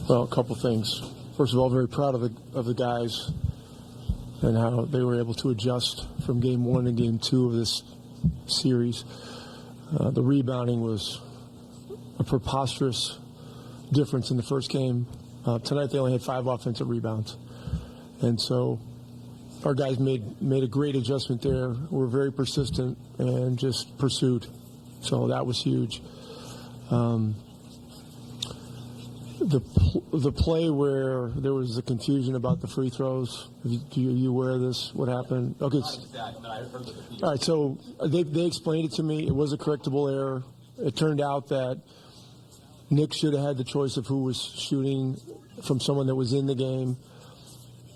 Well, a couple things. First of all, very proud of the guys and how they were able to adjust from game 1 to game 2 of this series. The rebounding was a preposterous difference in the first game. Tonight they only had 5 offensive rebounds. And so our guys made a great adjustment there. Were very persistent and just pursued. So that was huge. The play where there was a confusion about the free throws. Are you aware of this? What happened? Okay. All right. So they explained it to me. It was a correctable error. It turned out that Nick should have had the choice of who was shooting from someone that was in the game.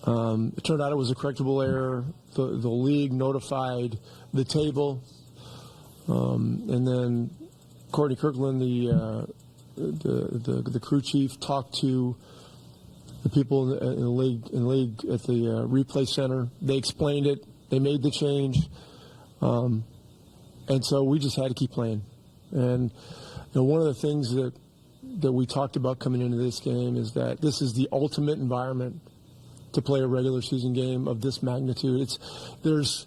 It turned out it was a correctable error. The league notified the table, and then Courtney Kirkland, the crew chief, talked to the people in the league at the replay center. They explained it. They made the change, and so we just had to keep playing. And one of the things that we talked about coming into this game is that this is the ultimate environment to play a regular season game of this magnitude. There's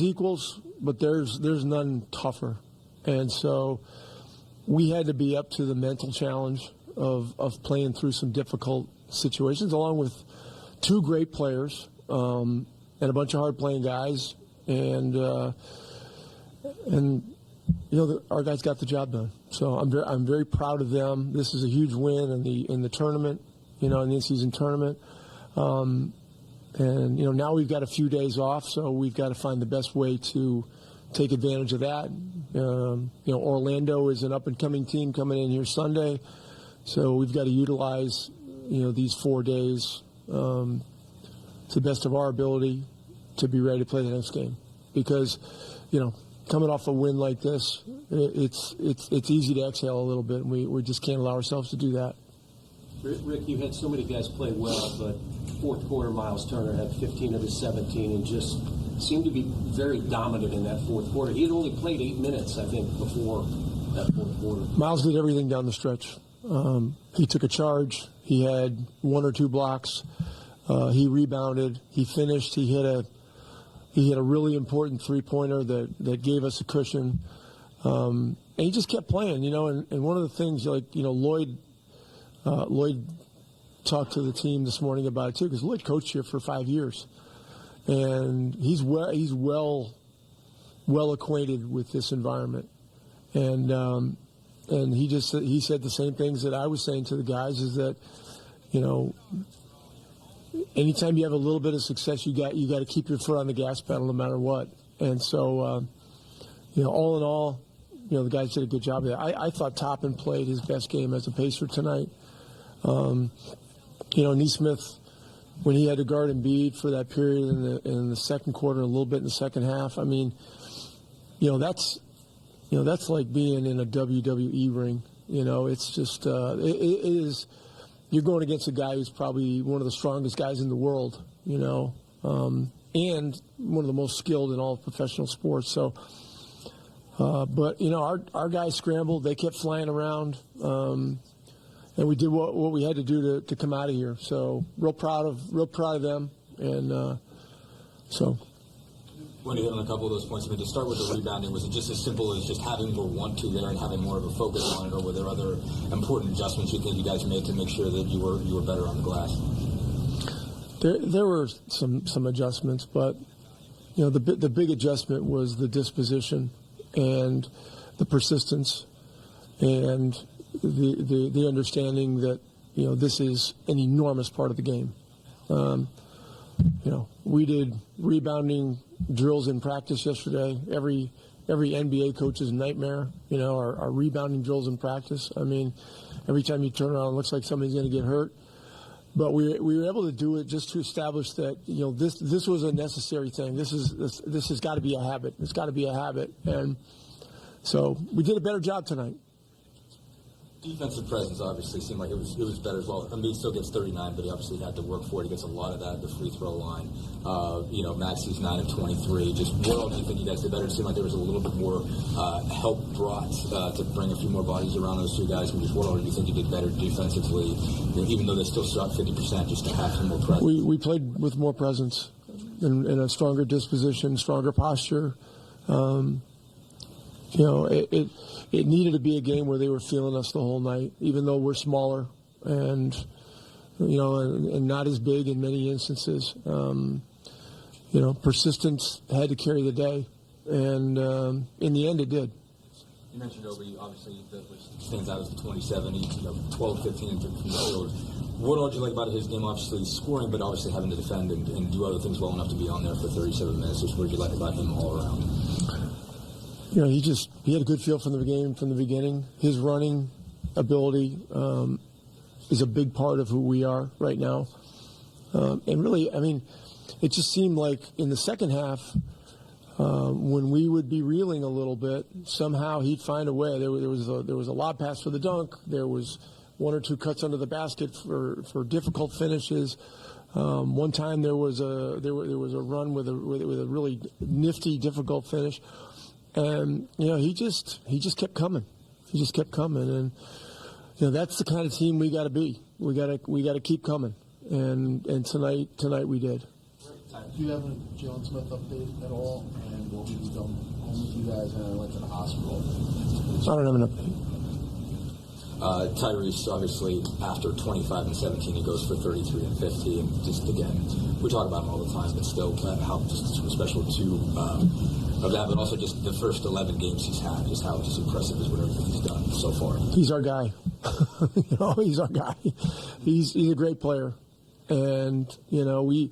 equals, but there's none tougher, and so we had to be up to the mental challenge of playing through some difficult situations, along with 2 great players and a bunch of hard-playing guys, and our guys got the job done. So I'm very proud of them. This is a huge win in the tournament, in the in-season tournament, and now we've got a few days off, so we've got to find the best way to take advantage of that. Orlando is an up-and-coming team coming in here Sunday, so we've got to utilize, these 4 days to the best of our ability to be ready to play the next game. Because, coming off a win like this, it's easy to exhale a little bit, and we just can't allow ourselves to do that. Rick, you had so many guys play well, but fourth quarter, Miles Turner had 15 of his 17 and just seemed to be very dominant in that fourth quarter. He had only played 8 minutes, I think, before that fourth quarter. Miles did everything down the stretch. He took a charge. He had 1 or 2 blocks. He rebounded. He finished. He hit a really important three-pointer that gave us a cushion. And he just kept playing, and one of the things, Lloyd talked to the team this morning about it too, because Lloyd coached here for 5 years. And he's well acquainted with this environment, and he said the same things that I was saying to the guys, is that anytime you have a little bit of success, you got to keep your foot on the gas pedal no matter what. And so all in all, the guys did a good job there. I thought Toppin played his best game as a Pacer tonight. Nesmith, when he had to guard Embiid for that period in the second quarter, a little bit in the second half. I mean, that's like being in a WWE ring. It's just it is. You're going against a guy who's probably one of the strongest guys in the world. And one of the most skilled in all of professional sports. So, but our guys scrambled. They kept flying around. And we did what we had to do to come out of here. So real proud of them, and so. When you hit on a couple of those points, to start with the rebounding, was it just as simple as just having more want-to there and having more of a focus on it, or were there other important adjustments you think you guys made to make sure that you were better on the glass? There were some adjustments, but the big adjustment was the disposition and the persistence and the understanding that this is an enormous part of the game. We did rebounding drills in practice yesterday. Every NBA coach's nightmare. Our rebounding drills in practice. I mean, every time you turn around, it looks like somebody's going to get hurt. But we were able to do it just to establish that this was a necessary thing. This has got to be a habit. It's got to be a habit, and so we did a better job tonight. Defensive presence obviously seemed like it was better as well. Embiid still gets 39, but he obviously had to work for it. He gets a lot of that at the free throw line. Maxi's 9 of 23. Just what all do you think you guys did better? It seemed like there was a little bit more help brought to bring a few more bodies around those two guys. And just what all do you think you did better defensively, even though they still shot 50%, just to have some more presence? We played with more presence and a stronger disposition, stronger posture. It needed to be a game where they were feeling us the whole night, even though we're smaller and not as big in many instances. Persistence had to carry the day, and in the end, it did. You mentioned Obi, obviously, that stands out as the 27, 12, 15 from the field. What all did you like about his game? Obviously scoring, but obviously having to defend and do other things well enough to be on there for 37 minutes. Just what did you like about him all around? He had a good feel from the game from the beginning. His running ability is a big part of who we are right now. And really, it just seemed like in the second half, when we would be reeling a little bit, somehow he'd find a way. There was a lob pass for the dunk. There was one or two cuts under the basket for difficult finishes. One time there was a run with a really nifty, difficult finish. And he just kept coming. He just kept coming, and that's the kind of team we got to be. We got to keep coming, and tonight we did. Do you have a Jalen Smith update at all? And will he be home with you guys? And I went to the hospital. I don't have an update. Tyrese, obviously, after 25 and 17, he goes for 33 and 50. And just again, we talk about him all the time, but still, how just special of that, but also just the first 11 games he's had, just how just impressive is what everything he's done so far. He's our guy. He's our guy. He's a great player, and we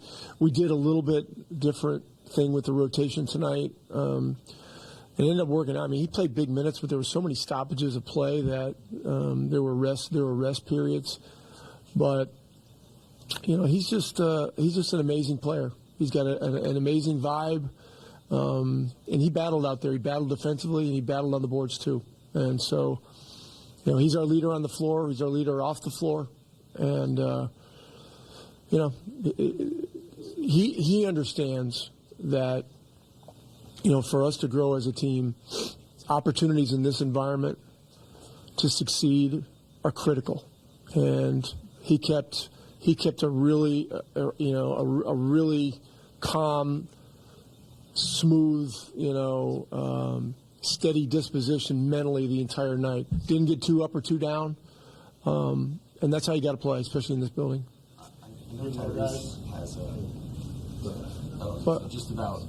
did a little bit different thing with the rotation tonight. It ended up working out. He played big minutes, but there were so many stoppages of play that there were rest periods. But he's just an amazing player. He's got an amazing vibe. And he battled out there. He battled defensively, and he battled on the boards too. And so, he's our leader on the floor. He's our leader off the floor. And, he understands that, for us to grow as a team, opportunities in this environment to succeed are critical. And he kept a really, a really calm, smooth, steady disposition mentally the entire night. Didn't get too up or too down, and that's how you got to play, especially in this building. Tyrese has just about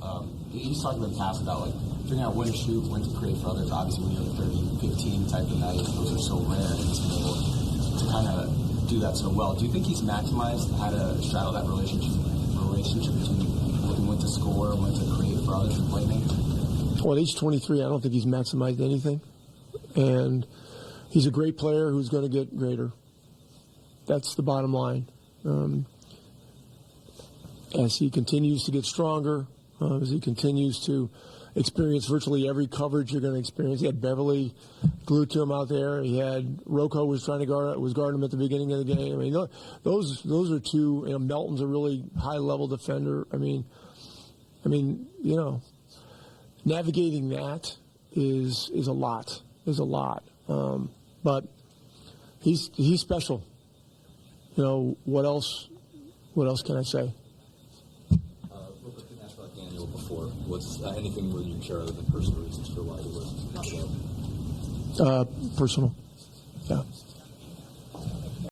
he's talking in the past about figuring out when to shoot, when to create for others. Obviously, when you have a 30-15 type of night, those are so rare, and he's been able to kind of do that so well. Do you think he's maximized how to straddle that relationship between when to score, when to create for others and playmaking? Well, at age 23, I don't think he's maximized anything. And he's a great player who's going to get greater. That's the bottom line. As he continues to get stronger, as he continues to experience virtually every coverage you're going to experience. He had Beverly glued to him out there. He had Rocco was guarding him at the beginning of the game. Those are two. Melton's a really high level defender. Navigating that is a lot. But he's special. What else can I say? Real quick, you asked about Daniel before. What's anything more you can share other than personal reasons for why he was not available? Personal. Yeah.